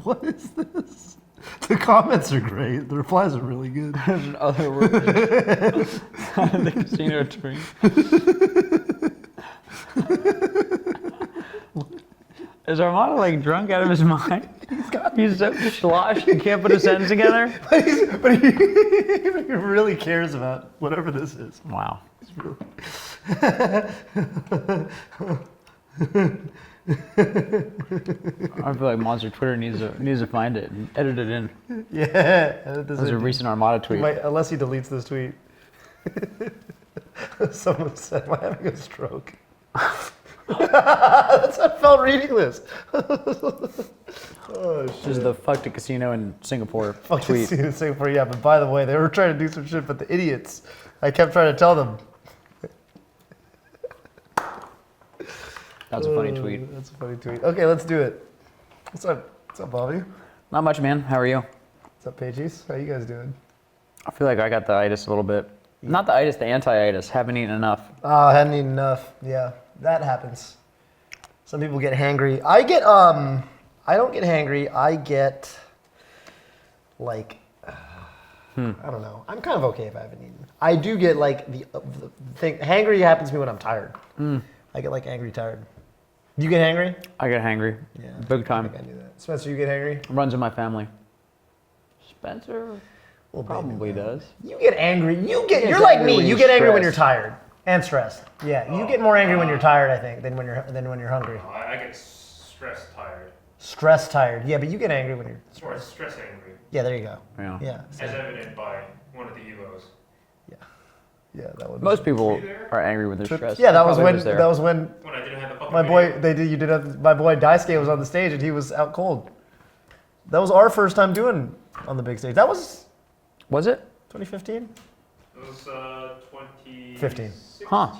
What is this? The comments are great. The replies are really good. There's an other word. The casino tree. Is Armando like drunk out of his mind? He's so sloshed he can't put a sentence together. But he really cares about whatever this is. Wow. He's really... I feel like Monster Twitter needs to find it and edit it in. Yeah. There's a recent Armada tweet. Unless he deletes this tweet. Someone said, "Am I having a stroke?" That's how I felt reading this. Oh, shit. This is the fuck the casino in Singapore Fuck tweet. casino in Singapore, yeah. But by the way, they were trying to do some shit, but the idiots. I kept trying to tell them. That's a funny tweet. That's a funny tweet. Okay, let's do it. What's up? What's up, Bobby? Not much, man. How are you? What's up, Pages? How you guys doing? I feel like I got the itis a little bit. Not the itis, the anti-itis. Haven't eaten enough. Oh, I hadn't eaten enough. Yeah, that happens. Some people get hangry. I don't get hangry. I get, like, I don't know. I'm kind of okay if I haven't eaten. I do get, like, the thing. Hangry happens to me when I'm tired. I get, like, angry tired. You get hangry? I get hangry. Yeah. Big time. I think I knew that. Spencer, you get hangry? Runs in my family. Spencer Well, probably baby, does. You get angry. You're gets like angry me. when You he's get angry when you're stressed. tired and stressed. Yeah, you get more angry when you're tired, I think, than when you're hungry. I get stressed tired. Stress tired. Yeah, but you get angry when you're Or stress angry. Yeah, there you go. Yeah. Yeah. As evident by one of the Evos. Yeah, that would. Most people Were you there? are angry when they're stressed. Yeah, that I was probably when there. that was when When I didn't have the fucking my boy video. you did have, my boy Daisuke was on the stage and he was out cold. That was our first time doing on the big stage. That was Was it? 2015. It was 2015. 15. Huh.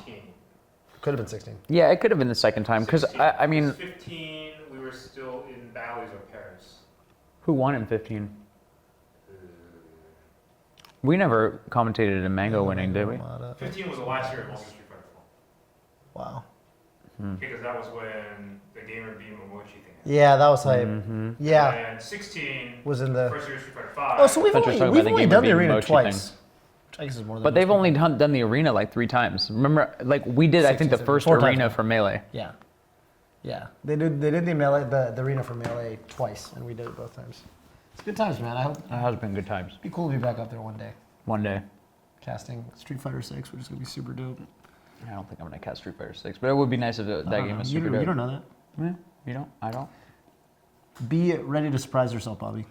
Could have been 16. Yeah, it could have been the second time because I mean, It was 15. We were still in Bally's of Paris. who won in 15? We never commentated in Mango winning, did we? 15 was the last year of Monster Street Fighter 4. Wow. Because that was when the Gamer Beam emoji thing happened. Yeah, that was hype. Yeah, And 16 was in the. first year of Street Fighter 5. Oh, so we've Spencer's talking only about the Gamer done the Beam arena emoji twice. thing. Which I guess is more than. But they've only done the arena like 3 times. Remember, like we did, I think the 16, first 4 times arena now. for Melee. Yeah. Yeah, they did the melee, the arena for melee twice, and we did it both times. It's good times, man. I hope That has been good times. it'd be cool to be back up there one day. One day. Casting Street Fighter 6, which is gonna be super dope. I don't think I'm gonna cast Street Fighter 6, but it would be nice if that game was super dope. You don't know that. Yeah, you don't. I don't. Be ready to surprise yourself, Bobby.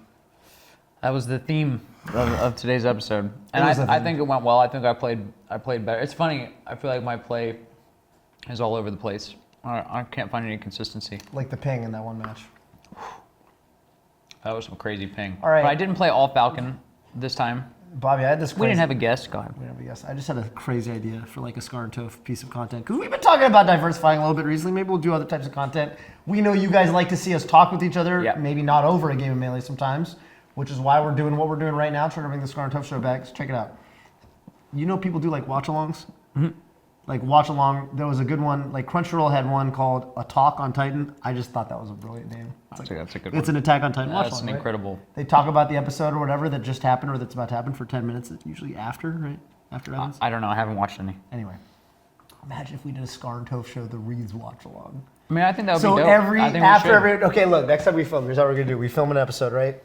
That was the theme of today's episode, and was the I theme. think it went well. I think I played better. It's funny. I feel like my play is all over the place. I can't find any consistency. Like the ping in that one match. That was some crazy ping. All right. But I didn't play all Falcon this time. Bobby, I had this. We didn't have a guest. Go ahead. We didn't have a guest. I just had a crazy idea for like a Scar and Toph piece of content because we've been talking about diversifying a little bit recently. Maybe we'll do other types of content. We know you guys like to see us talk with each other. Yeah. Maybe not over a game of Melee sometimes, which is why we're doing what we're doing right now, trying to bring the Scar and Toph show back. So check it out. You know, people do like watch-alongs. Like watch along, there was a good one. Like Crunchyroll had one called "A Talk on Titan." I just thought that was a brilliant name. That's a good It's one. an Attack on Titan watch That's along, an right? incredible. They talk about the episode or whatever that just happened or that's about to happen for 10 minutes. It's usually after, right? After it happens. I don't know. I haven't watched any. Anyway, imagine if we did a Scar and Toph show, the Reeds watch along. I mean, I think that would So be dope. every I think we after should. every okay, look, next time we film, here's how we're gonna do. We film an episode, right?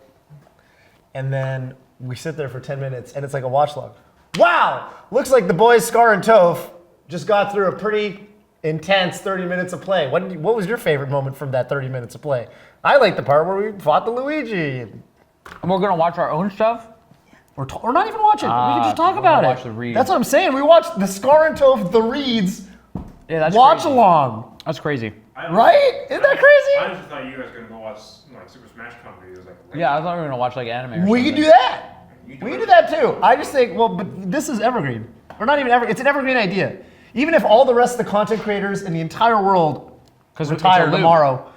And then we sit there for 10 minutes and it's like a watch log. Wow! Looks like the boys Scar and Toph just got through a pretty intense 30 minutes of play. What was your favorite moment from that 30 minutes of play? I like the part where we fought the Luigi. And we're gonna watch our own stuff. Or not even watch it. We can just talk we're about gonna it. watch the Reeds. That's what I'm saying. We watched the Scar and Toph, the Reeds, Yeah, that's watch crazy. along. That's crazy. Right? Isn't that I crazy? just thought you guys were gonna go watch like Super Smash Con videos. Like, Yeah, I thought we were gonna watch like anime. Or We something. can do that. You We can do that too. I just think, well, but this is evergreen. Or not even evergreen. It's an evergreen idea. Even if all the rest of the content creators in the entire world Because retire tomorrow.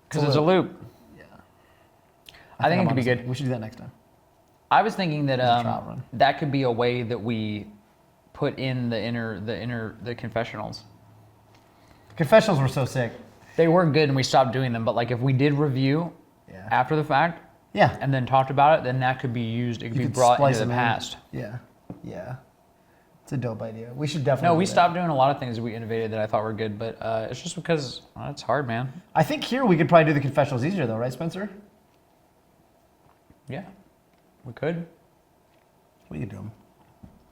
Because it's a loop. I think it I'm could be honestly- good. We should do that next time. I was thinking that a trial run. that could be a way that we put in the confessionals. Confessionals were so sick. They were good and we stopped doing them, but like if we did review Yeah. after the fact Yeah. and then talked about it, then that could be used. It could You be could brought splice into the them in. past. Yeah. Yeah. It's a dope idea. We should definitely. No, do we that. stopped doing a lot of things that we innovated that I thought were good, but it's just because it's hard, man. I think here we could probably do the confessionals easier though, right, Spencer? Yeah, we could. We could do them.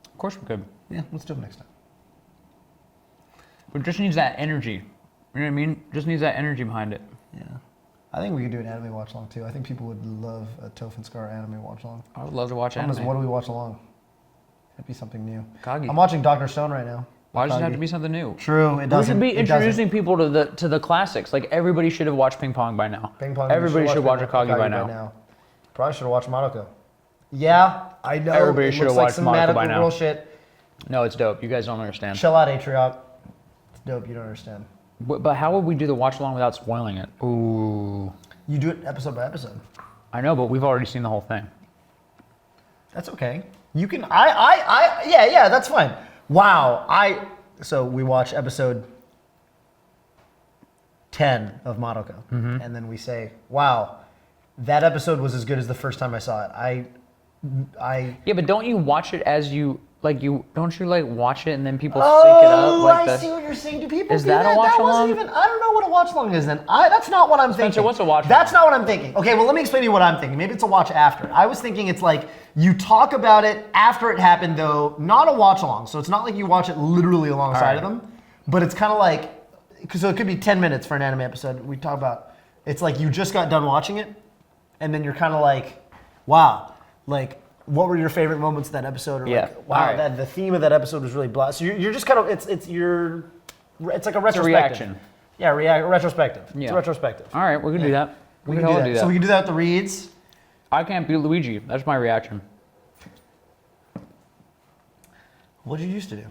Of course we could. Yeah, let's do them next time. It just needs that energy. You know what I mean? Just needs that energy behind it. Yeah. I think we could do an anime watch along too. I think people would love a Toph and Scar anime watch along. I would love to watch What anime. do we watch along? That'd be something new. Kagi. I'm watching Dr. Stone right now. Why does it have Kagi. to be something new? True, it We doesn't. should be it doesn't. introducing people to the classics. Like everybody should have watched Ping Pong by now. Ping pong. Everybody should watch Akagi Akagi by now. Probably should have watched Madoka. Yeah, I know. Everybody it should looks have like watched some Madoka magical by now. girl shit. No, it's dope. You guys don't understand. Chill out, Atrioc. It's dope. You don't understand. But how would we do the watch along without spoiling it? Ooh. You do it episode by episode. I know, but we've already seen the whole thing. That's okay. You can. Yeah. That's fine. Wow. So we watch episode 10 of Madoka, and then we say, "Wow, that episode was as good as the first time I saw it." Yeah, but don't you watch it as you don't you like watch it and then people sync it up like I see what you're saying. Do people Is do that a that? watch That wasn't along? even. I don't know what a watch along is then. That's not what I'm thinking. what's a watch That's along? not what I'm thinking. Okay, well let me explain to you what I'm thinking. Maybe it's a watch after. I was thinking it's like you talk about it after it happened though, not a watch along. So it's not like you watch it literally alongside of Alright. them, but it's kind of like, so it could be 10 minutes for an anime episode. We talk about, it's like you just got done watching it, and then you're kind of like, wow, like, what were your favorite moments of that episode? Or Yeah. like, wow, Alright. that the theme of that episode was really blah. So you're just kind of, it's like a It's a retrospective. reaction. Yeah, retrospective. It's Yeah. a retrospective. All right, we can do that. We can do totally that. do that. So we can do that with the reads. I can't beat Luigi. That's my reaction. What did you used to do?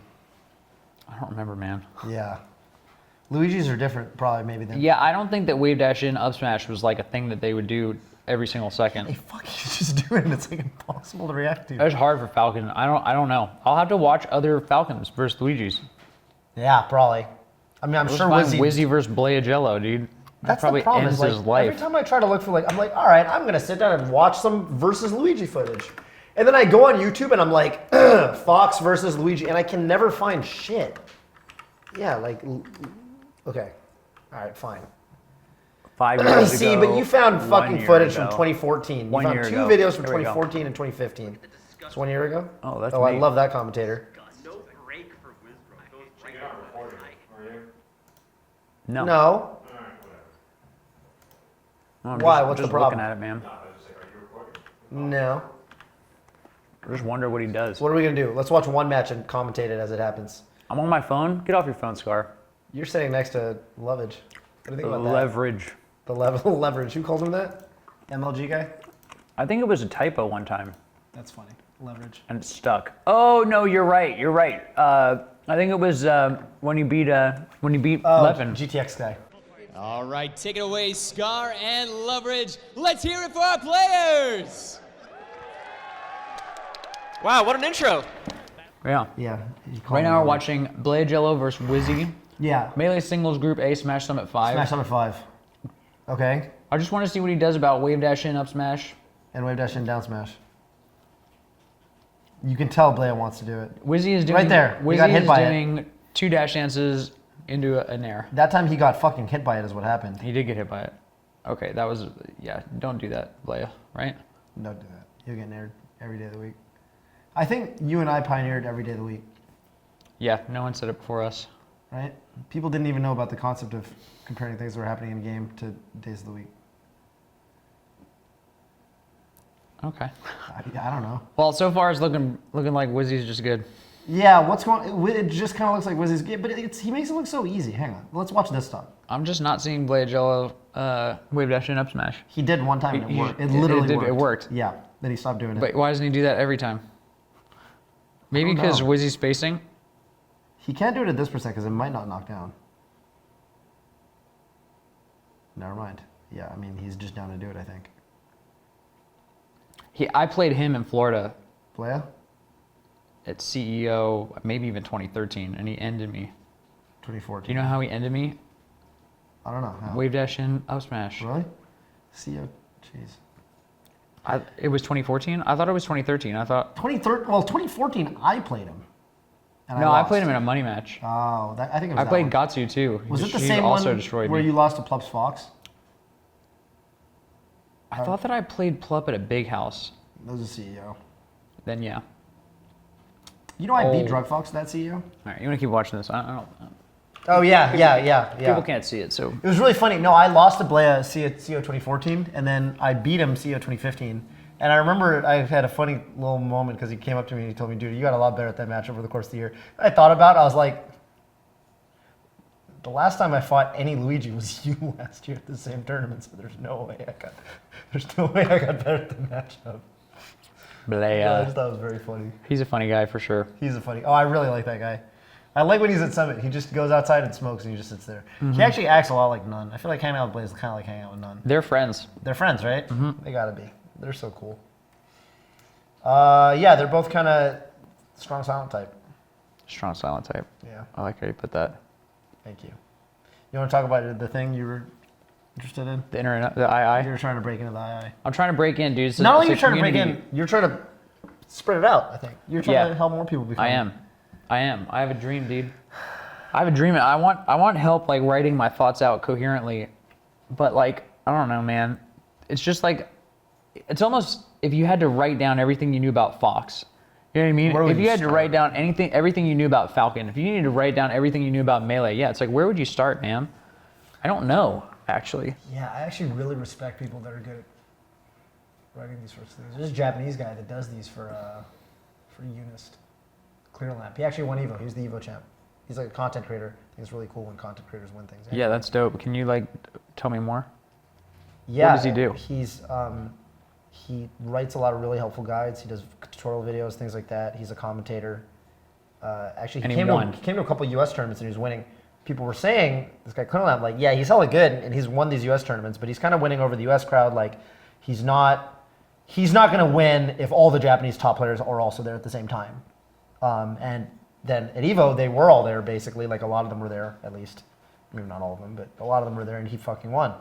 I don't remember, man. Yeah. Luigi's are different, probably, maybe, than... Yeah, I don't think that wave dash in up smash was like a thing that they would do every single Hey, second. fuck, you just do it, and it's like impossible to react to. It's hard for Falcon. I don't know. I'll have to watch other Falcons versus Luigi's. Yeah, probably. I mean, I'm Let's sure find Wizzy... Wizzy versus Blayagello, dude. That That's probably the problem. ends Is like, his life. every time I try to look for I'm like, all right, I'm gonna sit down and watch some versus Luigi footage, and then I go on YouTube and I'm like, Fox versus Luigi, and I can never find shit. Yeah, okay, all right, fine. 5 years ago. See, but you found 1 fucking year footage from ago. 2014. You 1 found year two ago. videos from Here we go. 2014 and 2015. It's 1 year ago. Oh, that's I me. love that commentator. No break for Wizbro. Those You're not recording, are you? No. No. Alright, whatever. I'm Why? Just, What's the just problem? looking at it, man. No, I was just like, are you recording? No. I just wonder what he does. What are we gonna do? Let's watch one match and commentate it as it happens. I'm on my phone. Get off your phone, Scar. You're sitting next to Lovage. What do you think about that? Leverage. The level leverage. Who calls him that? MLG guy? I think it was a typo one time, That's funny. Leverage. and it stuck. Oh no, you're right. You're right. I think it was when you beat Levin. GTX guy. All right, take it away, Scar and Leverage. Let's hear it for our players. Wow, what an intro. Yeah. Yeah. you call Right him now we're Leverage. watching Blayagello versus Wizzy. Yeah. Melee singles group A Smash Summit 5. Smash Summit 5. Okay. I just want to see what he does about wave dash in up smash. And wave dash in down smash. You can tell Blaya wants to do it. Wizzy is doing Right there. He Wizzy got hit is by it. doing 2 dash dances into an air. That time he got fucking hit by it is what happened. He did get hit by it. Okay, that was don't do that, Blaya, right? Don't do that. You'll get nared every day of the week. I think you and I pioneered every day of the week, Yeah, no one said it before us. right? People didn't even know about the concept of comparing things that were happening in a game to days of the week. Okay. I don't know. Well, so far it's looking like Wizzy's just good. Yeah, what's going? It just kind of looks like Wizzy's game, but he makes it look so easy. Hang on, let's watch this stuff. I'm just not seeing Blayagello wave dash in up smash. He did one time and it He- worked. It it literally did- worked. it worked. Yeah, then he stopped doing it. But why doesn't he do that every time? Maybe don't because know. Wizzy's spacing. He can't do it at this percent because it might not knock down. Never mind. Yeah, I mean he's just down to do it. I think. I played him in Florida Blea? at CEO, maybe even 2013, and he ended me. 2014. Do you know how he ended me? I don't know. How? Wave dash in, up smash. Really? CEO. Jeez. It was 2014? I thought it was 2013. I thought. 2014, I played him. And No, I lost. played him in a money match. Oh, I think it was I that played one. Gatsu too. Was it the He same also one destroyed where me. you lost to Plups Fox? I thought that I played Plup at a big house. That was a CEO. Then yeah. You know I beat Oh. Drug Fox that CEO? All right, you want to keep watching this? I don't. Oh, yeah. People can't see it, so. It was really funny. No, I lost to Blea CO 2014, and then I beat him CO 2015. And I remember I had a funny little moment because he came up to me and he told me, dude, you got a lot better at that match over the course of the year. I thought about it. I was like, the last time I fought any Luigi was you last year at the same tournament, so there's no way I got better at the matchup. Yeah, I just thought it was very funny. He's a funny guy for sure. He's a funny. Oh, I really like that guy. I like when he's at Summit. He just goes outside and smokes, and he just sits there. He actually acts a lot like Nunn. I feel like hanging out with Blaze is kind of like hanging out with Nunn. They're friends. They're friends, right? They gotta be. They're so cool. Yeah, they're both kind of strong silent type. Strong silent type. Yeah, I like how you put that. thank you. You want to talk about the thing you were interested in? The internet, the You II. were trying to break into the II. I'm trying to break in, dude. Not only are you trying to break in, you're trying to spread it out, I think. You're trying Yeah. to help more people become. I am. I have a dream, dude. I have a dream. I want help like writing my thoughts out coherently, but like I don't know, man. It's just like it's almost if you had to write down everything you knew about Fox. You know what I mean? Where would If you you had to start? write down everything you knew about Falcon, if you needed to write down everything you knew about Melee, yeah, it's like where would you start, man? I don't know, actually. Yeah, I actually really respect people that are good at writing these sorts of things. There's a Japanese guy that does these for Unist. Clear Lamp. He actually won Evo. He was the Evo champ. He's like a content creator. I think it's really cool when content creators win things. Yeah, that's dope. Can you like tell me more? Yeah. What does he do? He writes a lot of really helpful guides. He does tutorial videos, things like that. He's a commentator. Actually, And he he came won. to a couple U.S. tournaments and he was winning. People were saying this guy Clear Lamp, like, yeah, he's hella good and he's won these U.S. tournaments, but he's kind of winning over the U.S. crowd. Like, he's not going to win if all the Japanese top players are also there at the same time. And then at Evo, they were all there basically. Like a lot of them were there, at least. Maybe not all of them, but a lot of them were there, and he fucking won,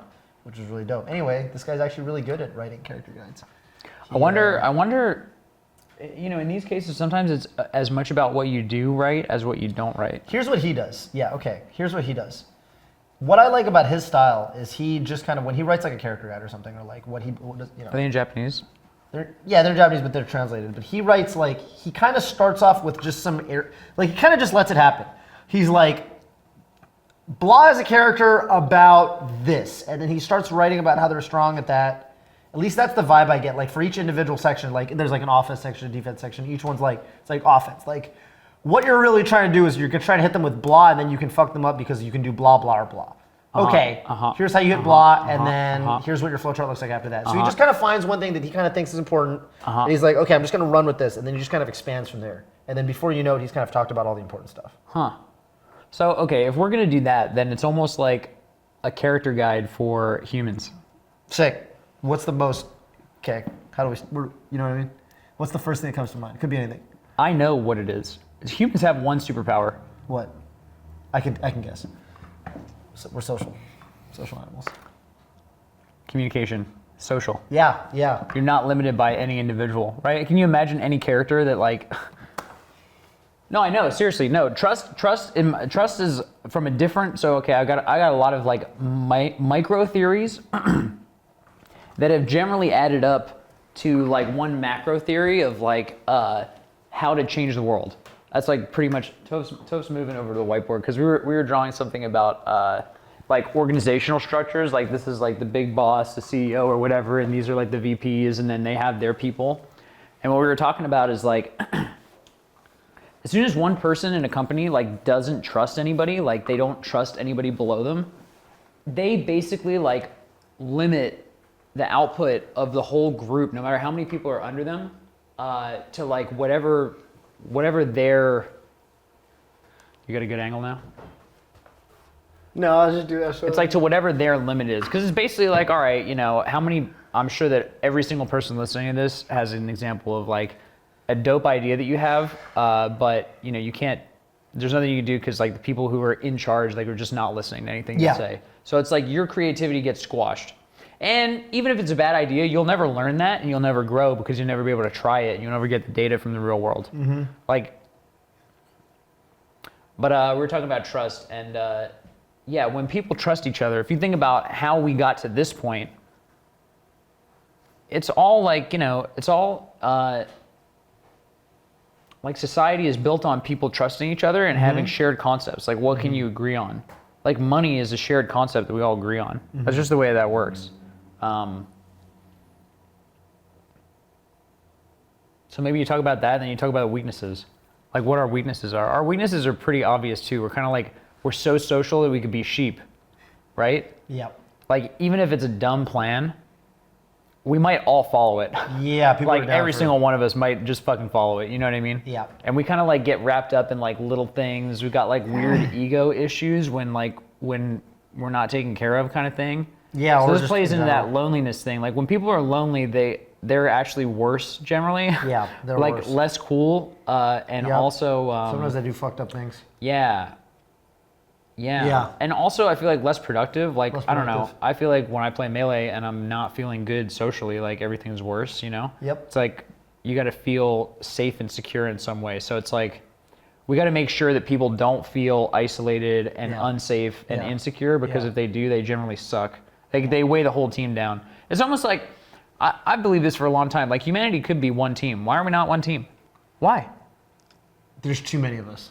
which was really dope. Anyway, this guy's actually really good at writing character guides. I wonder, you know, in these cases, sometimes it's as much about what you do right as what you don't write. Here's what he does. Yeah, okay. Here's what he does. What I like about his style is he just kind of, when he writes like a character guide or something, or like what does, you know. Are they in Japanese? They're Japanese, but they're translated. But he writes like, he kind of starts off with just some, like he kind of just lets it happen. He's like, blah is a character about this. And then he starts writing about how they're strong at that. At least that's the vibe I get. Like for each individual section, like there's like an offense section, a defense section. Each one's like, it's like offense. Like what you're really trying to do is you're trying to hit them with blah and then you can fuck them up because you can do blah, blah, or blah. Okay, here's how you hit blah, and then here's what your flowchart looks like after that. So he just kind of finds one thing that he kind of thinks is important, and he's like, okay, I'm just going to run with this, and then he just kind of expands from there. And then before you know it, he's kind of talked about all the important stuff. Huh. So, okay, if we're going to do that, then it's almost like a character guide for humans. Sick. What's the most, okay, how do you know what I mean? What's the first thing that comes to mind? Could be anything. I know what it is. Humans have one superpower. What? I can guess. So we're social animals. Communication. Social. Yeah. You're not limited by any individual, right? Can you imagine any character that like... No, I know, seriously, no. Trust is from a different, so okay, I got a lot of like micro theories that have generally added up to like one macro theory of like how to change the world. That's like pretty much, Toph's moving over to the whiteboard because we were drawing something about like organizational structures. Like this is like the big boss, the CEO or whatever, and these are like the VPs, and then they have their people. And what we were talking about is like, as soon as one person in a company like doesn't trust anybody, like they don't trust anybody below them, they basically like limit the output of the whole group, no matter how many people are under them, to like whatever their. You got a good angle now? No, I'll just do that. It's like to whatever their limit is, because it's basically like, all right, you know, how many I'm sure that every single person listening to this has an example of like a dope idea that you have, but you know, you can't, there's nothing you can do because like the people who are in charge, like are just not listening to anything you say. So it's like your creativity gets squashed. And even if it's a bad idea, you'll never learn that and you'll never grow because you'll never be able to try it. You'll never get the data from the real world. Like, but we were talking about trust, and yeah, when people trust each other, if you think about how we got to this point, it's all like, you know, it's all like society is built on people trusting each other and having shared concepts. Like, what can you agree on? Like, money is a shared concept that we all agree on. That's just the way that works. So maybe you talk about that, and then you talk about weaknesses. Like what our weaknesses are. Our weaknesses are pretty obvious too. We're kind of like, we're so social that we could be sheep, right? Yep. Like even if it's a dumb plan, we might all follow it. Yeah, people like are down every for single it. one of us might just fucking follow it. You know what I mean? Yeah. And we kind of like get wrapped up in like little things. We've got like weird ego issues when we're not taken care of, kind of thing. Yeah. So or this just plays in into that general. loneliness thing. Like when people are lonely, they're actually worse generally. Yeah, they're like worse. less cool, and Yep. also Sometimes they do fucked up things. yeah. Yeah. And also I feel like less productive. Like Less I don't know. productive. I feel like when I play Melee and I'm not feeling good socially, like everything's worse, you know? Yep. It's like you got to feel safe and secure in some way. So it's like we got to make sure that people don't feel isolated and Yeah. unsafe and Yeah. insecure, because Yeah. if they do, they generally suck. They weigh the whole team down. It's almost like I believe this for a long time. Like humanity could be one team. Why are we not one team? Why? There's too many of us.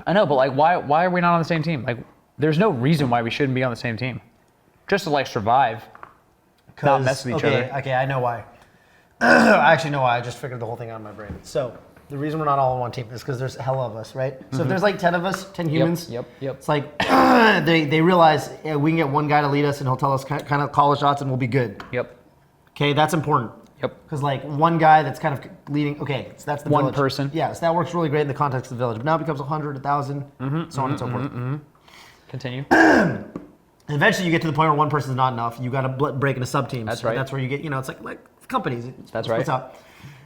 I know, but like, why are we not on the same team? Like, there's no reason why we shouldn't be on the same team, just to like survive, not mess with each other. Okay, I know why. I actually know why. I just figured the whole thing out in my brain. So the reason we're not all on one team is because there's hella of us, right? So if there's like 10 of us, 10 humans, Yep. it's like they realize we can get one guy to lead us and he'll tell us kind of call the shots and we'll be good. Yep. Okay, that's important. Yep. Because like one guy that's kind of leading, okay, so that's the One village. person. Yeah, so that works really great in the context of the village. But now it becomes 100, 1,000, so on and so forth. Continue. And eventually you get to the point where one person is not enough. You got to break into sub-teams. That's right. And that's where you get, it's like companies. That's Splits right. out.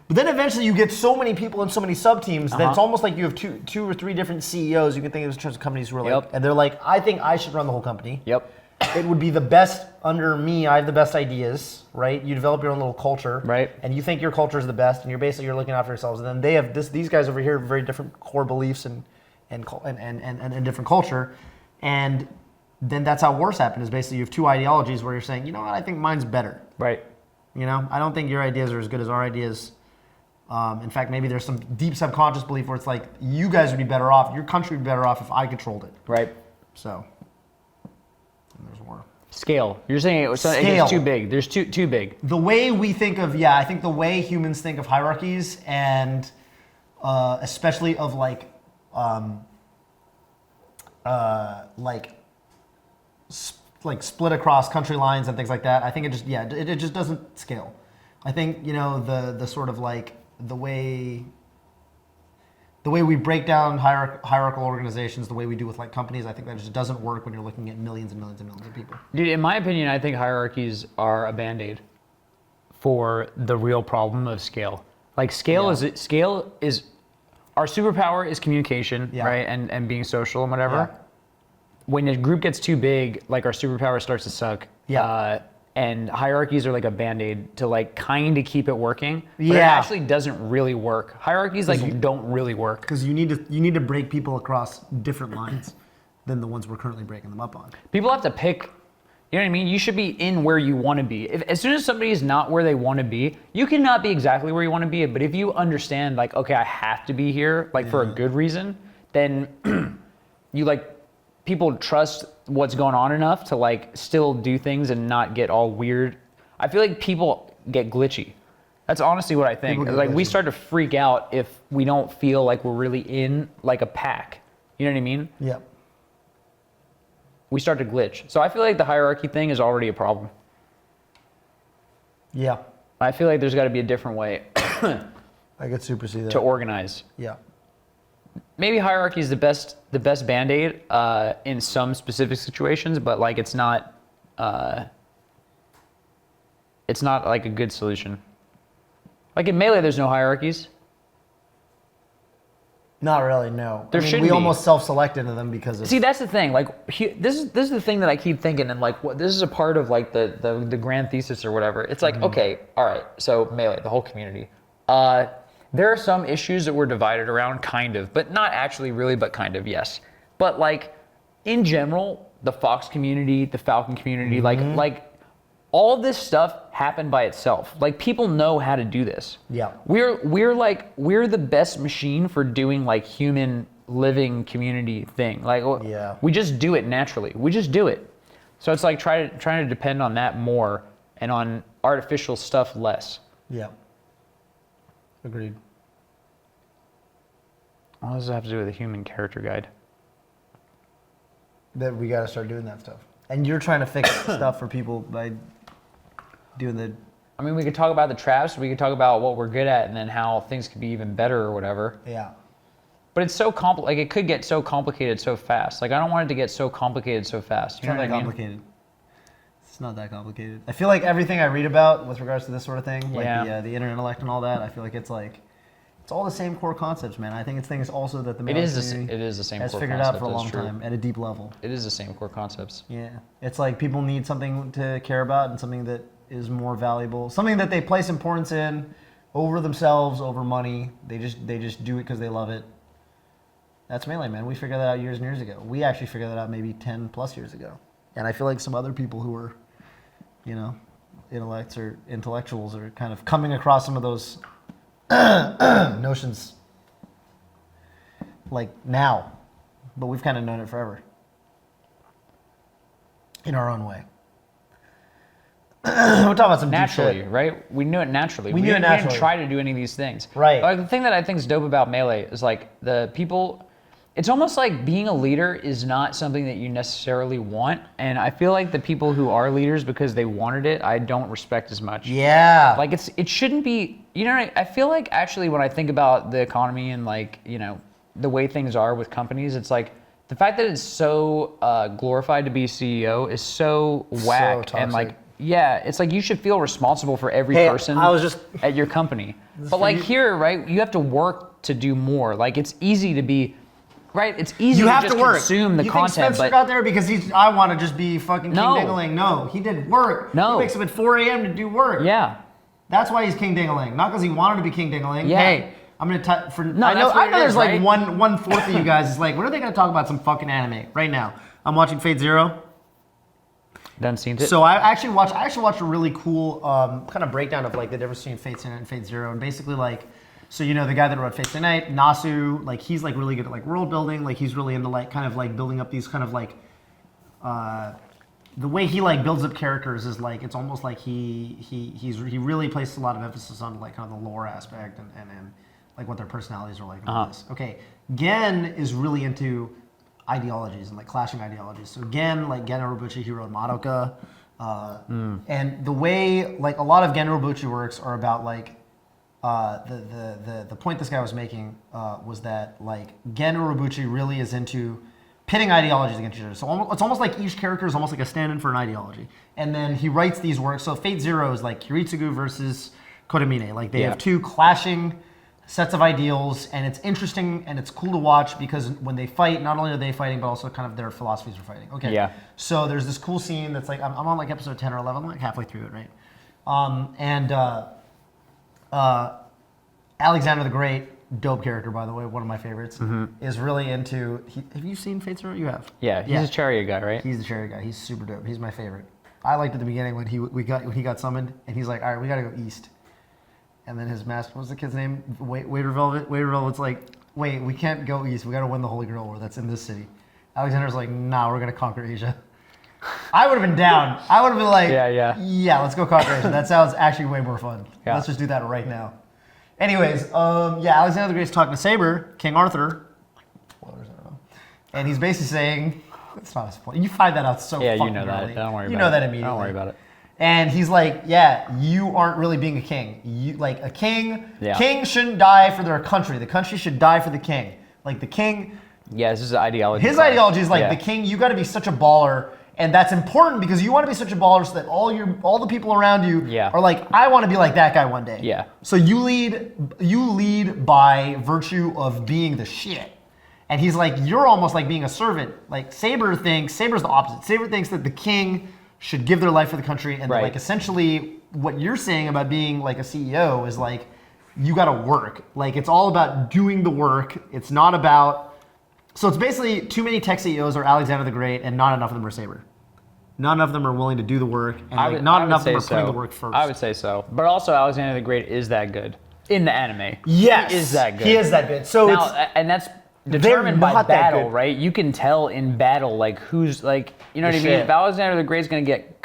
But then eventually you get so many people and so many sub-teams that it's almost like you have two or three different CEOs. You can think of in terms of companies who are like, Yep. and they're like, I think I should run the whole company. Yep. It would be the best under me. I have the best ideas, right? You develop your own little culture, Right. And you think your culture is the best, and you're looking after yourselves. And then they have these guys over here have very different core beliefs and different culture, and then that's how wars happen. Is basically you have two ideologies where you're saying, you know what, I think mine's better. Right. I don't think your ideas are as good as our ideas. In fact, maybe there's some deep subconscious belief where it's like you guys would be better off, your country would be better off if I controlled it. Right. So. There's more. Scale. You're saying it Scale. gets too big. There's too big. The way we think of, I think the way humans think of hierarchies and especially of like split across country lines and things like that. I think it just doesn't scale. I think, the sort of like the way we break down hierarchical organizations, the way we do with like companies, I think that just doesn't work when you're looking at millions and millions and millions of people. Dude, in my opinion, I think hierarchies are a band-aid for the real problem of scale. Like scale is our superpower is communication, right? And being social and whatever. Yeah. When a group gets too big, like our superpower starts to suck. Yeah. And hierarchies are like a band-aid to like kind of keep it working. But it Yeah. actually doesn't really work. Hierarchies don't really work. Because you need to break people across different lines than the ones we're currently breaking them up on. People have to pick, you know what I mean? You should be in where you want to be. As soon as somebody is not where they want to be, you cannot be exactly where you want to be. But if you understand, like, okay, I have to be here, like for a good reason, then you like, people trust what's going on enough to like still do things and not get all weird. I feel like people get glitchy. That's honestly what I think. Like we start to freak out if we don't feel like we're really in like a pack. You know what I mean? Yeah. We start to glitch. So I feel like the hierarchy thing is already a problem. Yeah. I feel like there's got to be a different way I could supersede that. to organize. Yeah. Maybe hierarchy is the best band-aid in some specific situations, but like it's not it's not like a good solution. Like in Melee, there's no hierarchies. Not really, no. There shouldn't we be. almost self-selected into them because of... See, that's the thing. Like, this is the thing that I keep thinking, and like, this is a part of like the grand thesis or whatever. It's like, okay, all right. So Melee, the whole community. There are some issues that we're divided around, kind of, but not actually really, but kind of, yes. But like, in general, the Fox community, the Falcon community, like all this stuff happened by itself. Like, people know how to do this. Yeah. We're the best machine for doing like human living community thing. Like, Yeah. we just do it naturally. We just do it. So it's like trying to depend on that more and on artificial stuff less. Yeah. Agreed. What does it have to do with a human character guide? That we got to start doing that stuff. And you're trying to fix stuff for people by doing the... I mean, we could talk about the traps, we could talk about what we're good at, and then how things could be even better or whatever. Yeah. But it's so like it could get so complicated so fast. Like, I don't want it to get so complicated so fast. You know what I mean? Complicated. It's not that complicated. I feel like everything I read about with regards to this sort of thing, like the inner intellect and all that, I feel like it's all the same core concepts, man. I think it's things also that the Melee community it is the same has core figured concept, out for a that's long true. time at a deep level. It is the same core concepts. Yeah. It's like people need something to care about and something that is more valuable, something that they place importance in over themselves, over money. They just do it because they love it. That's Melee, man. We figured that out years and years ago. We actually figured that out maybe 10 plus years ago. And I feel like some other people who are, intellectuals are kind of coming across some of those notions like now, but we've kind of known it forever in our own way. We're talking about some Naturally, deep shit. right? We knew it naturally. We knew it didn't naturally. try to do any of these things. Right. Like, the thing that I think is dope about Melee is like the people. It's almost like being a leader is not something that you necessarily want, and I feel like the people who are leaders because they wanted it, I don't respect as much. Yeah. Like, it shouldn't be. You know, I feel like actually when I think about the economy and like the way things are with companies, it's like the fact that it's so glorified to be CEO is so whack. toxic. And like, yeah, it's like you should feel responsible for every Hey, person I was just- at your company. But like here, right, you have to work to do more. Like, it's easy to be, right? It's easy You to have just to work. consume the you content. think Spencer But got there because I want to just be fucking No. King Dingaling? No, he did work. No. He wakes up at 4 a.m. to do work. yeah, That's why he's King Dingaling, not because he wanted to be King Dingaling. Yeah. Hey, I'm gonna I that's know what it there's is, like right? one fourth of you guys is like, when are they gonna talk about some fucking anime right now? I'm watching Fate Zero. done seen it. So I actually watched a really cool kind of breakdown of like the difference between Fate Stay Night and Fate Zero, and basically like, so the guy that wrote Fate Stay Night, Nasu, like he's like really good at like world building, like he's really into like kind of like building up these kind of like the way he like builds up characters is like it's almost like he really places a lot of emphasis on like kind of the lore aspect and like what their personalities are like and all this. Okay, Gen is really into ideologies and like clashing ideologies. So Gen Urobuchi, he wrote Madoka, and the way like a lot of Gen Urobuchi works are about like the point this guy was making was that like Gen Urobuchi really is into pitting ideologies against each other. So it's almost like each character is almost like a stand-in for an ideology. And then he writes these works. So Fate Zero is like Kiritsugu versus Kodamine. Like they have two clashing sets of ideals, and it's interesting and it's cool to watch because when they fight, not only are they fighting, but also kind of their philosophies are fighting. Okay. Yeah. So there's this cool scene that's like I'm on like episode 10 or 11, I'm like halfway through it, right? Alexander the Great, dope character by the way, one of my favorites, is really into. Have you seen Fate Zero? You have. yeah, he's a chariot guy, right? He's the chariot guy. He's super dope. He's my favorite. I liked at the beginning when he got summoned and he's like, all right, we gotta go east. And then his master, what's the kid's name? Waiter Velvet. Waiter Velvet's like, wait, we can't go east. We gotta win the Holy Grail War. That's in this city. Alexander's like, nah, we're gonna conquer Asia. I would have been down. I would have been like, yeah, let's go conquer Asia. That sounds actually way more fun. Yeah. Let's just do that right now. Anyways, Alexander the Great's talking to Saber, King Arthur. Spoilers, I don't know. And he's basically saying, it's not a spoiler. You find that out so fucking Yeah, you know that. early. Don't worry about it. You know that immediately. Don't worry about it. And he's like, yeah, you aren't really being a king. You like a king. Yeah. King shouldn't die for their country. The country should die for the king. Like the king. Yeah, this is ideology. His clash. ideology is like Yeah. the king. You got to be such a baller And that's important because you want to be such a baller so that all the people around you Yeah. are like, I want to be like that guy one day. Yeah. So you lead by virtue of being the shit. And he's like, you're almost like being a servant. Like Saber's the opposite. Saber thinks that the king should give their life for the country, and Right. like essentially what you're saying about being like a CEO is like, you got to work. Like it's all about doing the work. It's not about. So it's basically too many tech CEOs are Alexander the Great, and not enough of them are Saber. Not enough of them are willing to do the work, and not enough of them are putting the work first. I would say so. But also, Alexander the Great is that good in the anime. Yes, he is that good. He is that good. So now, it's and that's determined by not that battle, good. right? You can tell in battle, like who's like, you know what I mean. Shit. If Alexander the Great's gonna get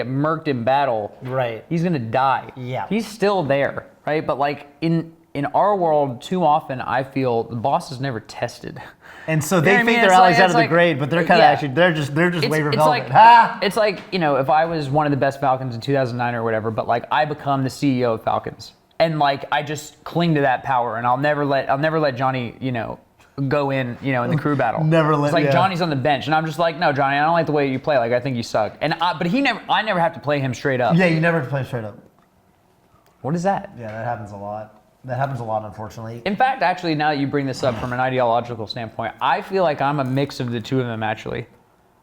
murked in battle, Right. He's gonna die. Yeah. He's still there, right? But like in our world, too often I feel the boss is never tested. And so You they know what I think mean? they're It's like- Alexander it's the like- Great, but they're kind of yeah. actually they're just waver velvet. like Ha! it's like, you know, if I was one of the best Falcons in 2009 or whatever, but like I become the CEO of Falcons, and like I just cling to that power, and I'll never let Johnny, you know, go in, you know, in the crew battle. Never let- It's like yeah. Johnny's on the bench, and I'm just like, no, Johnny, I don't like the way you play. Like I think you suck. And but I never have to play him straight up. Yeah, you never play straight up. What is that? Yeah, that happens a lot. That happens a lot, unfortunately. In fact, actually, now that you bring this up from an ideological standpoint, I feel like I'm a mix of the two of them, actually.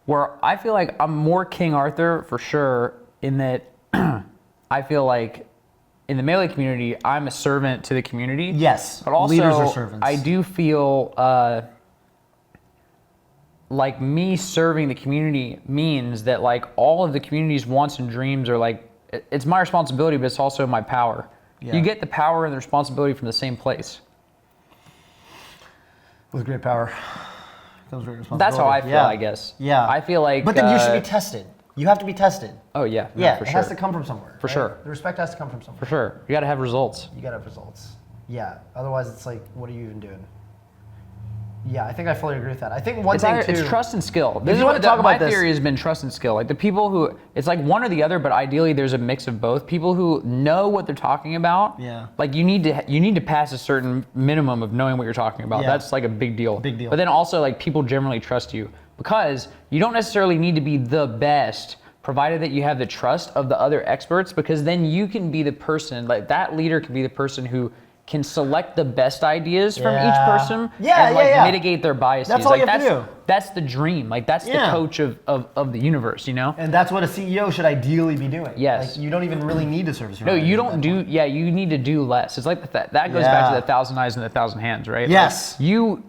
Where I feel like I'm more King Arthur, for sure, in that I feel like in the melee community, I'm a servant to the community. Yes, But also, leaders are servants. I do feel like me serving the community means that like all of the community's wants and dreams are like, it's my responsibility, but it's also my power. Yeah. You get the power and the responsibility from the same place. With great power comes great responsibility. That's how I feel, Yeah. I guess. Yeah. I feel like. But then you should be tested. You have to be tested. Oh yeah. No, Yeah, for it sure. has to come from somewhere. For sure. The respect has to come from somewhere. For sure. You got to have results. You gotta have results. Yeah. Otherwise, it's like, what are you even doing? Yeah, I think I fully agree with that. I think one thing too. It's trust and skill. This you is wanna what talk my about this- theory has been: trust and skill. Like the people who, it's like one or the other, but ideally there's a mix of both. People who know what they're talking about. Yeah. Like you need to pass a certain minimum of knowing what you're talking about. Yeah. That's like a big deal. Big deal. But then also like people generally trust you because you don't necessarily need to be the best, provided that you have the trust of the other experts, because then you can be the person, like that leader can be the person who can select the best ideas from each Yeah. person Yeah, and like yeah, yeah. mitigate their biases. That's all like you have to that's, do. that's the dream. Like that's Yeah. the coach of the universe, you know? And that's what a CEO should ideally be doing. Yes. Like, you don't even really need to service your No, own you at don't that do, point. yeah, you need to do less. It's like that goes back to Yeah. the 1,000 eyes and the 1,000 hands, right? Yes. Like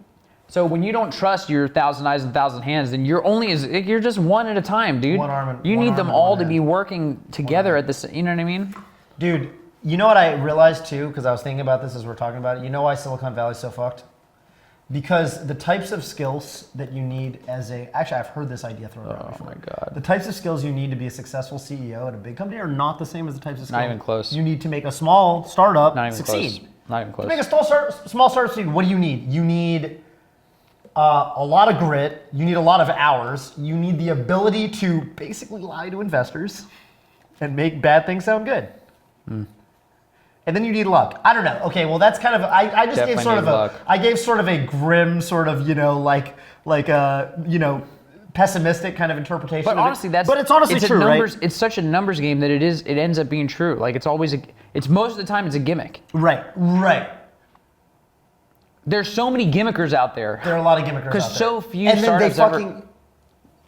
so when you don't trust your 1,000 eyes and 1,000 hands, then you're just one at a time, dude. One arm and- you one need arm them and all one to hand. be working together at the you know what I mean? Dude, you know what I realized too, because I was thinking about this as we're talking about it. You know why Silicon Valley's so fucked? Because the types of skills that you need actually I've heard this idea thrown around before. my God. The types of skills you need to be a successful CEO at a big company are not the same as the types of skills Not even close. you need to make a small startup Not even succeed. close. Not even close. To make a small startup succeed, what do you need? You need a lot of grit. You need a lot of hours. You need the ability to basically lie to investors and make bad things sound good. And then you need luck. I don't know. Okay, well that's kind of I just Definitely gave sort of need luck. I gave sort of a grim sort of pessimistic kind of interpretation. But of it. honestly, but it's honestly a true, numbers, right? It's such a numbers game that it ends up being true. Like it's always it's most of the time it's a gimmick. Right. There's so many gimmickers out there. There are a lot of gimmickers out there. Because so few and then they startups ever- fucking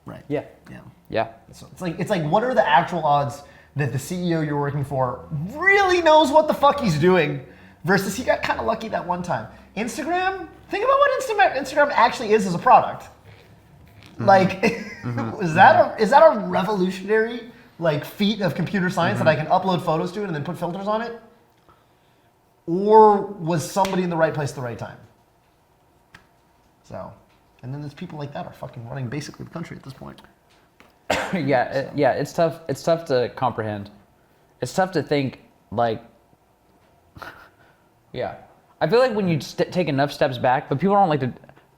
right. Yeah. Yeah. Yeah. So it's like what are the actual odds that the CEO you're working for really knows what the fuck he's doing versus he got kind of lucky that one time. Instagram, think about what Instagram actually is as a product. Like is that a revolutionary like feat of computer science that I can upload photos to it and then put filters on it? Or was somebody in the right place at the right time? So, and then there's people like that are fucking running basically the country at this point. Yeah, it's tough. It's tough to comprehend. It's tough to think like. Yeah, I feel like when you take enough steps back, but people don't like to.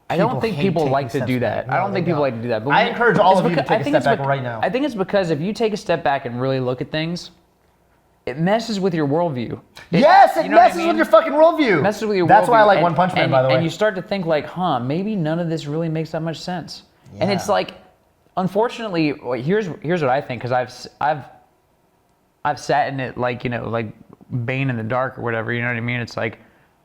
I People don't think hate people taking like to steps do back. that. I No, don't think they people don't. like to do that. But I encourage all it's of you to beca- take I a think step it's back right now. I think it's because if you take a step back and really look at things, it messes with your worldview. Yes, it you know what I messes mean? with your fucking worldview. Messes with your That's why I worldview. like And- One Punch Man, and- by the way. And you start to think like, maybe none of this really makes that much sense. And it's Yeah. like, unfortunately, here's what I think, because I've sat in it, like, you know, like Bane in the dark or whatever, you know what I mean? It's like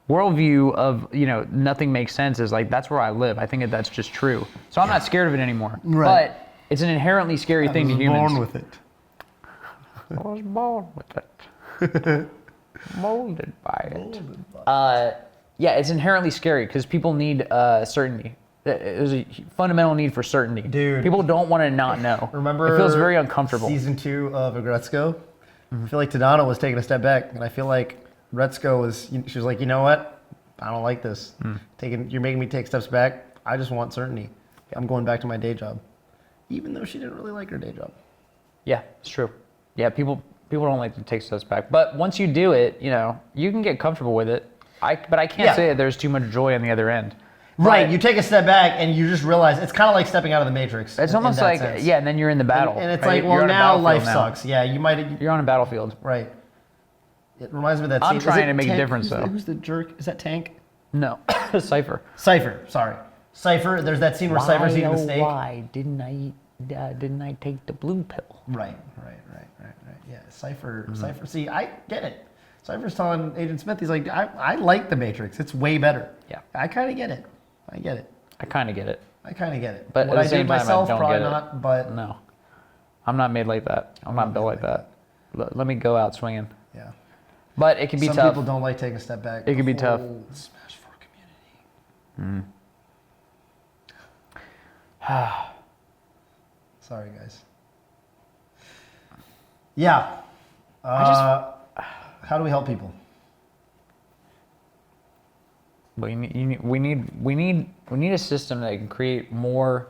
worldview of, you know, nothing makes sense is like, that's where I live. I think that that's just true. So I'm not scared of it anymore. Right. But it's an inherently scary thing to humans. Born with it. I was born with it. Molded by it. Yeah, it's inherently scary because people need certainty. There's a fundamental need for certainty. Dude. People don't want to not know. Remember? It feels very uncomfortable. Season 2 of Agretzko? I feel like Tadano was taking a step back, and I feel like Retzko was. She was like, you know what? I don't like this. You're making me take steps back. I just want certainty. I'm going back to my day job, even though she didn't really like her day job. Yeah, it's true. Yeah, people don't like to take steps back, but once you do it, you know, you can get comfortable with it. But I can't say that there's too much joy on the other end. Right, But you take a step back and you just realize it's kind of like stepping out of the Matrix. it's in almost that like, sense. yeah, and then you're in the battle. And it's right? like, You're well, on a now battlefield life now. sucks. Yeah, you might. You're on a battlefield. Right. It reminds me of that scene. I'm Is trying it to make a Tank? difference, though. Who's the jerk? Is that Tank? No, Cypher. Cypher, sorry. Cypher, there's that scene where Cypher's eating the snake. Why didn't I take the blue pill? Right. Yeah, Cypher. See, I get it. Cypher's telling Agent Smith, he's like, I like the Matrix. It's way better. Yeah. I kind of get it. I get it. I kind of get it. But at would the I do same it time, myself? I don't Probably get it. not. But No, I'm not made like that. I'm not built like that. Let me go out swinging. yeah, But it can be some tough. people don't like taking a step back. It can be tough. Smash for community. Sorry, guys. Yeah. How do we help people? We need a system that can create more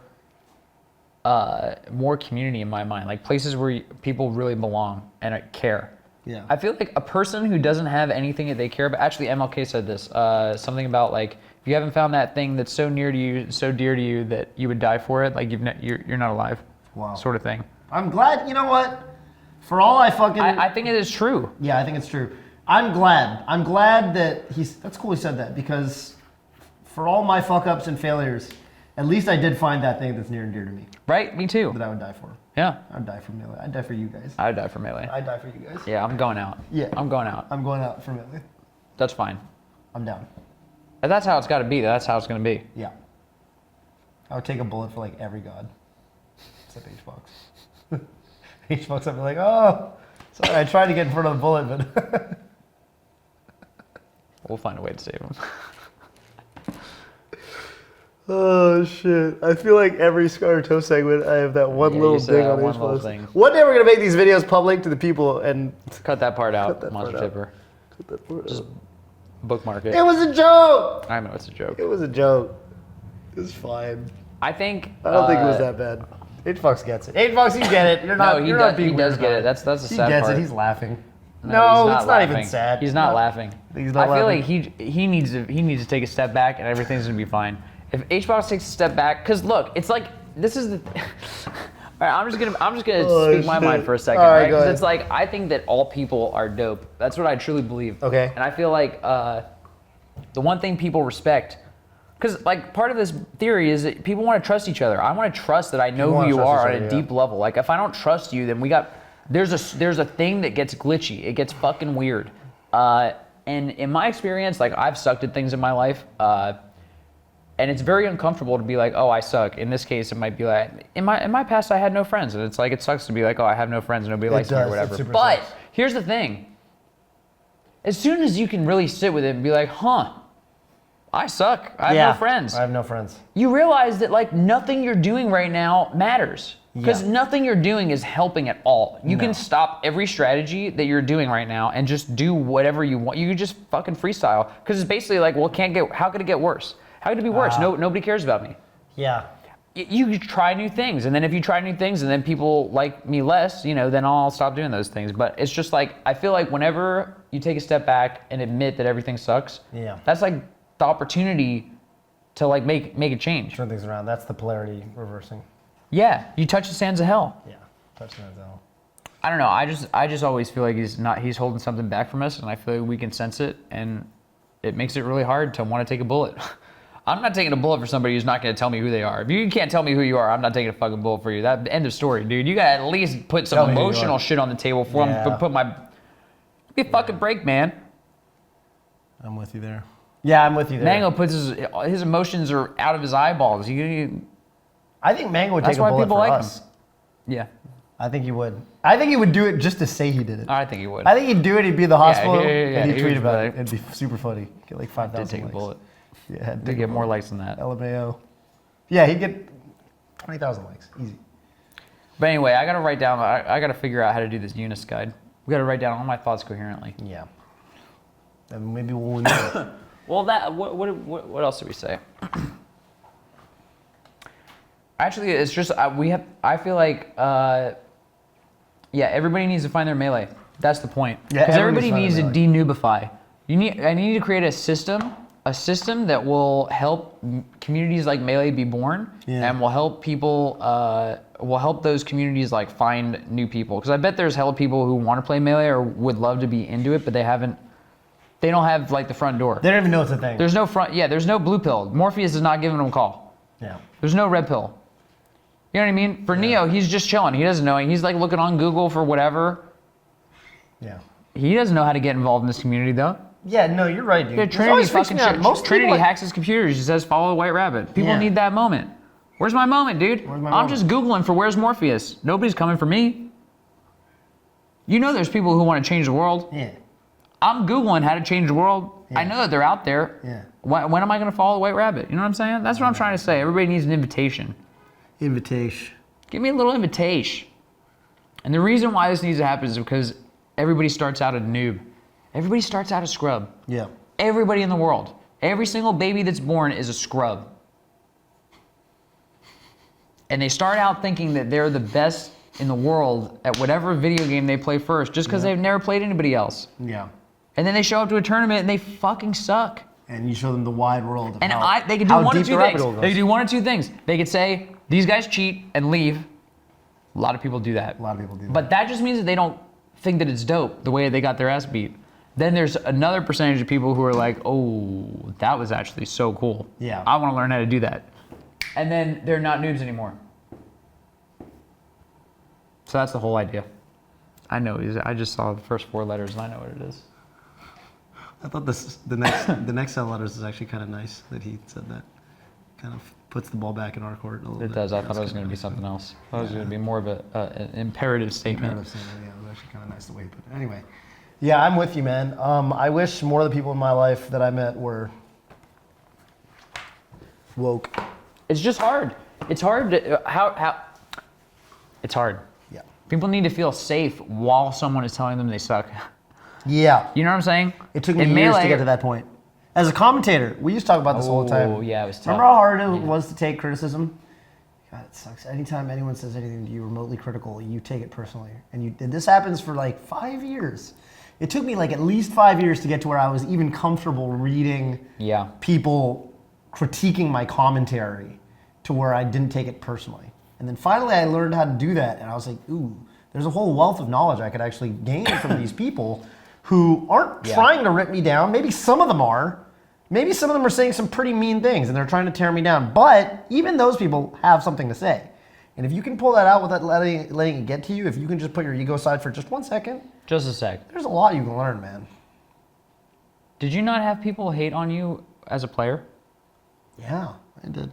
community in my mind, like places where people really belong and care. Yeah. I feel like a person who doesn't have anything that they care about. Actually, MLK said this. Something about like if you haven't found that thing that's so near to you, so dear to you that you would die for it, like you're not alive. Wow. Sort of thing. I'm glad. You know what? For all I fucking. I think it is true. Yeah, I think it's true. I'm glad. I'm glad that that's cool he said that, because for all my fuck ups and failures, at least I did find that thing that's near and dear to me Right? Me too. that I would die for. Yeah. I'd die for Melee. I'd die for you guys. I would die for Melee. I'd die for you guys. Yeah, I'm going out. Yeah. I'm going out. I'm going out for Melee. That's fine. I'm down. If that's how it's got to be. That's how it's going to be. Yeah. I would take a bullet for like every god. Except H-Box. H-Box, I'd be like, oh, sorry, I tried to get in front of the bullet, but. We'll find a way to save him. Oh shit! I feel like every Scar Toe segment, I have that one Yeah, little you said thing that on one H-Box. little thing. One day we're gonna make these videos public to the people and Cut that part out, that Monster part out. Tipper. cut that part Just out. bookmark it. It was a joke. I know it's a joke. It was a joke. It's fine. I think. I don't think it was that bad. H-Fox gets it. H-Fox, you get it. You're not. No, you're not being he weird does get about it. That's the He sad gets part. it. He's laughing. No, he's it's not even laughing. sad. He's not laughing. He's not I feel laughing. like he needs to take a step back and everything's gonna be fine. If H-Box takes a step back, because look, it's like this is the. All right, I'm just gonna Oh, speak my shit. mind for a second, All right, right? go Because ahead. it's like I think that all people are dope. That's what I truly believe. Okay. And I feel like the one thing people respect. Because like part of this theory is that people want to trust each other. I want to trust that I know who wanna you trust are each on other, a yeah. deep level. Like if I don't trust you, then there's a thing that gets glitchy. It gets fucking weird. And in my experience, like I've sucked at things in my life, and it's very uncomfortable to be like, oh, I suck. In this case, it might be like in my past, I had no friends, and it's like it sucks to be like, oh, I have no friends, nobody likes me does. or It whatever. super But sucks. here's the thing. As soon as you can really sit with it and be like, huh, I suck. I have no friends. I have no friends. You realize that like nothing you're doing right now matters. Because Yeah. nothing you're doing is helping at all. You No. can stop every strategy that you're doing right now and just do whatever you want. You can just fucking freestyle. Because it's basically like, well, how could it get worse? How could it be worse? Nobody cares about me. Yeah. You try new things, and then if you try new things and then people like me less, then I'll stop doing those things. But it's just like, I feel like whenever you take a step back and admit that everything sucks, Yeah. that's like the opportunity to like make a change. Turn things around. That's the polarity reversing. Yeah, you touch the sands of hell. Yeah. Touchdown zone. I don't know. I just always feel like he's holding something back from us, and I feel like we can sense it, and it makes it really hard to want to take a bullet. I'm not taking a bullet for somebody who's not going to tell me who they are. If you can't tell me who you are, I'm not taking a fucking bullet for you. That end of story, dude. You got to at least put some Tell me who you emotional are. shit on the table for them. Yeah. Put my... Give me a fucking break, man. I'm with you there. Yeah, I'm with you there. Mango puts his emotions are out of his eyeballs. I think Mango would That's take a why bullet people for like us. him. Yeah, I think he would. I think he would do it just to say he did it. I think he would. I think he'd do it. He'd be in the hospital yeah, and he'd he tweet would about be it. like- It'd be super funny. Get like 5,000 Did take likes. a bullet. Yeah, They get more likes than that. LMAO. Yeah, he'd get 20,000 likes. Easy. But anyway, I gotta write down. I gotta figure out how to do this Eunice guide. We gotta write down all my thoughts coherently. Yeah. And maybe we'll win it. Well, what else did we say? Actually, it's just I feel like everybody needs to find their melee. That's the point. Yeah, Because everybody everybody needs to needs to denubify. I need to create a system that will help communities like Melee be born, Yeah. and will help people, will help those communities like find new people. Because I bet there's hella people who want to play Melee or would love to be into it, but they don't have like the front door. They don't even know it's a thing. There's no there's no blue pill. Morpheus is not giving them a call. Yeah. There's no red pill. You know what I mean? For Neo, he's just chilling. He doesn't know. He's like looking on Google for whatever. Yeah. He doesn't know how to get involved in this community though. Yeah, no, you're right, dude. Yeah, This Trinity always freaks fucking me out. shit. Most Trinity people, hacks his computers. He says, "Follow the White Rabbit." People Yeah. need that moment. Where's my moment, dude? Where's my I'm moment? just Googling for where's Morpheus. Nobody's coming for me. You know there's people who want to change the world. Yeah. I'm Googling how to change the world. Yeah. I know that they're out there. Yeah. When am I going to follow the White Rabbit? You know what I'm saying? That's what I'm trying to say. Everybody needs an invitation. Invitation. Give me a little invitation. And the reason why this needs to happen is because everybody starts out a noob. Everybody starts out a scrub. Yeah. Everybody in the world. Every single baby that's born is a scrub. And they start out thinking that they're the best in the world at whatever video game they play first, just because they've never played anybody else. Yeah. And then they show up to a tournament and they fucking suck. And you show them the wide world of And how, they could do how one or deep two the rabbit things. hole goes. They could do one or two things. They could say, these guys cheat and leave. A lot of people do that. A lot of people do that. But that just means that they don't think that it's dope the way they got their ass beat. Then there's another percentage of people who are like, oh, that was actually so cool. Yeah. I want to learn how to do that. And then they're not noobs anymore. So that's the whole idea. I know. I just saw the first 4 letters and I know what it is. I thought the next set of letters is actually kind of nice that he said that. Kind of puts the ball back in our court a little bit. It does. I thought it was That's going to be kinda something nice. else. I thought it was going to be more of an imperative statement. Imperative statement, yeah, it was actually kind of nice the way he put it. Anyway, yeah, I'm with you, man. I wish more of the people in my life that I met were woke. It's just hard. It's hard to It's hard. Yeah. People need to feel safe while someone is telling them they suck. Yeah. You know what I'm saying? It took me In years Melee- to get to that point. As a commentator, we used to talk about this all the time. Oh, yeah, it was tough. Remember how hard it was to take criticism? God, it sucks. Anytime anyone says anything to you remotely critical, you take it personally. And this happens for like 5 years. It took me like at least 5 years to get to where I was even comfortable reading Yeah. people critiquing my commentary to where I didn't take it personally. And then finally I learned how to do that, and I was like, ooh, there's a whole wealth of knowledge I could actually gain from these people who aren't trying to rip me down. Maybe some of them are. Maybe some of them are saying some pretty mean things and they're trying to tear me down. But even those people have something to say. And if you can pull that out without letting it get to you, if you can just put your ego aside for just 1 second, Just a sec. there's a lot you can learn, man. Did you not have people hate on you as a player? Yeah, I did.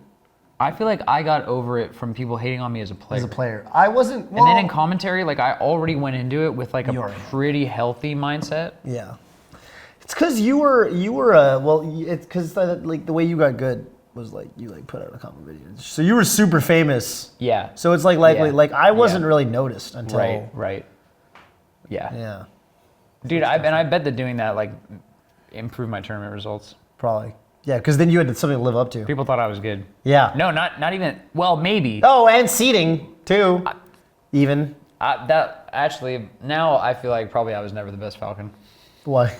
I feel like I got over it from people hating on me as a player. As a player. I wasn't, And then in commentary, like I already went into it with like a You're- pretty healthy mindset. yeah. It's because you were it's because like the way you got good was like you like put out a couple videos. So you were super famous. Yeah. So it's likely, Yeah. like I wasn't Yeah. really noticed until. Right. Yeah. Yeah, Dude, I bet that doing that like improved my tournament results. probably. Yeah, because then you had something to live up to. People thought I was good. Yeah. No, not even. Well, maybe. Oh, and seating too. Even. That actually now I feel like probably I was never the best Falcon. Why?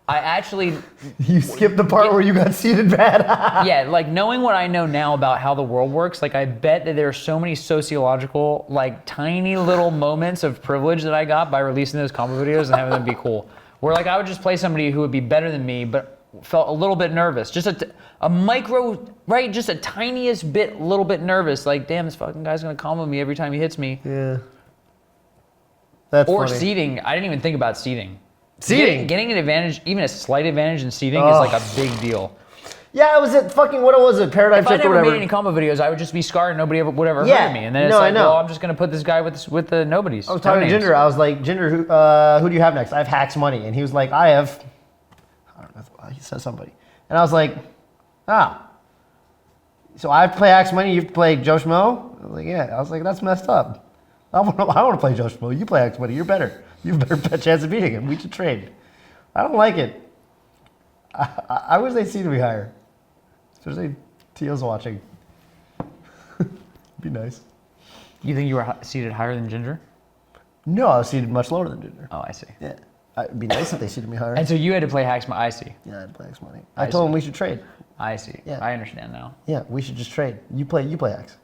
I actually, You skipped the part where you got seated bad. yeah, like knowing what I know now about how the world works, like I bet that there are so many sociological, like tiny little moments of privilege that I got by releasing those combo videos and having them be cool. Where like I would just play somebody who would be better than me, but felt a little bit nervous. Just a micro, right? Just a tiniest bit, little bit nervous. Like, damn, this fucking guy's gonna combo me every time he hits me. Yeah. That's Or funny. seating. I didn't even think about seating. Seating? Getting an advantage, even a slight advantage in seating is like a big deal. Yeah, it was at fucking, what was it, Paradigm If I Shift or never whatever. made any combo videos, I would just be scarred and nobody would ever Yeah. hurt me. And then it's No, I like, know. well, I'm just gonna put this guy with the nobodies. I was talking to No names. Jinder. I was like, Jinder, who do you have next? I have Hacks Money. And he was like, I don't know, he said somebody. And I was like, so I play Hacks Money, you play Joe Schmo? I was like, yeah. I was like, that's messed up. I want to play Joe Schmo. You play Hacks Money, you're better. You have a better chance of beating him. We should trade. I don't like it. I wish they seated me higher. Especially Tio's watching. Be nice. You think you were seated higher than Ginger? No, I was seated much lower than Jinder. Oh, I see. Yeah. It'd be nice if they seated me higher. And so you had to play Hacks. I see. Yeah, I'd play X Money. I told him we should trade. I see. Yeah. I understand now. Yeah, we should just trade. You play X.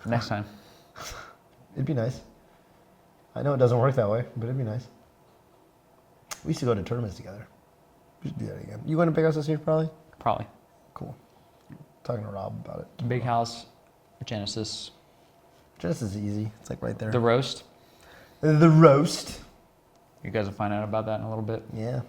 Next time. It'd be nice. I know it doesn't work that way, but it'd be nice. We used to go to tournaments together. We should do that again. You going to Big House this year, probably? Probably. Cool. Talking to Rob about it. Big House, Genesis, Just as easy. It's like right there. the roast. The roast. You guys will find out about that in a little bit. Yeah.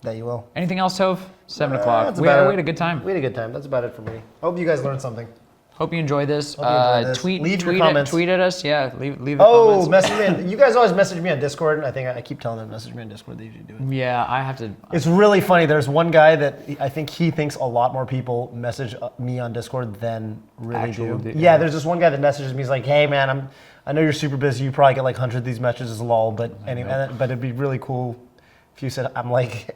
That you will. Anything else, Toph? 7 o'clock. That's We about had it. a good time. We had a good time. That's about it for me. Hope you guys learned something. Hope you enjoyed this. Hope you enjoyed this. Tweet, Leave your tweet, comments. tweet at us. Yeah, leave the Oh, comments. message me. You guys always message me on Discord, and I think I keep telling them to message me on Discord. They usually do it. Yeah, I have to. It's really funny. There's one guy that I think he thinks a lot more people message me on Discord than really Actual do. do- Yeah, yeah. there's this one guy that messages me. He's like, "Hey man, I know you're super busy. You probably get like hundreds of these messages, lol. But anyway, but it'd be really cool if you said I'm like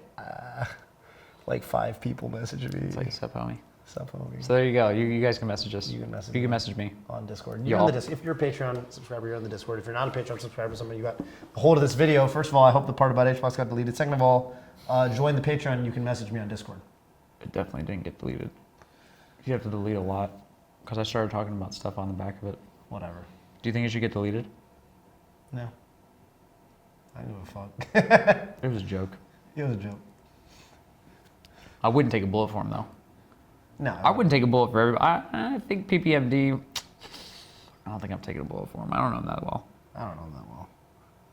5 people message me. It's like, sup, homie. Stuff on me So there you go. You guys can message us. You can message You can me. message me. on Discord. Y'all. You're on if you're a Patreon subscriber, you're on the Discord. If you're not a Patreon subscriber, somebody you got a hold of this video. First of all, I hope the part about HBox got deleted. Second of all, join the Patreon. You can message me on Discord. It definitely didn't get deleted. You have to delete a lot because I started talking about stuff on the back of it. Whatever. Do you think it should get deleted? No. I don't give a fuck. It was a joke. It was a joke. I wouldn't take a bullet for him though. No. I wouldn't take a bullet for everybody. I think PPMD. I don't think I'm taking a bullet for him. I don't know him that well. I don't know him that well.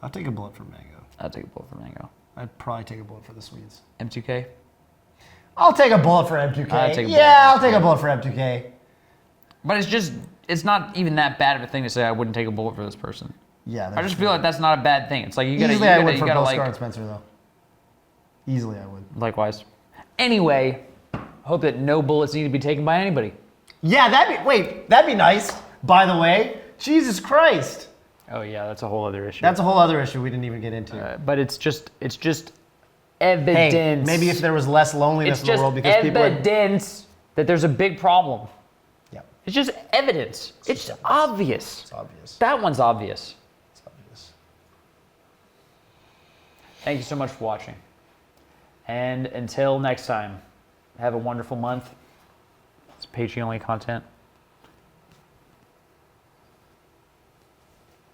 I'll take a bullet for Mango. I'd take a bullet for Mango. I'd probably take a bullet for the Swedes. M2K. I'll take a bullet for M2K. I'd take a bullet. Yeah, I'll take a bullet for M2K. But it's not even that bad of a thing to say I wouldn't take a bullet for this person. Yeah. I just feel like that's not a bad thing. It's like you gotta, Easily you I gotta, would you for gotta Bill like. Scar and Spencer though. Easily I would. Likewise. Anyway, hope that no bullets need to be taken by anybody. Yeah, that'd be nice. By the way, Jesus Christ. Oh yeah, that's a whole other issue. That's a whole other issue we didn't even get into. But it's just Hey, evidence. maybe if there was less loneliness it's in the just world because people had, evidence that there's a big problem. yeah, It's just evidence. It's just obvious. it's obvious. That one's obvious. It's obvious. Thank you so much for watching. And until next time, have a wonderful month. It's Patreon only content.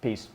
Peace.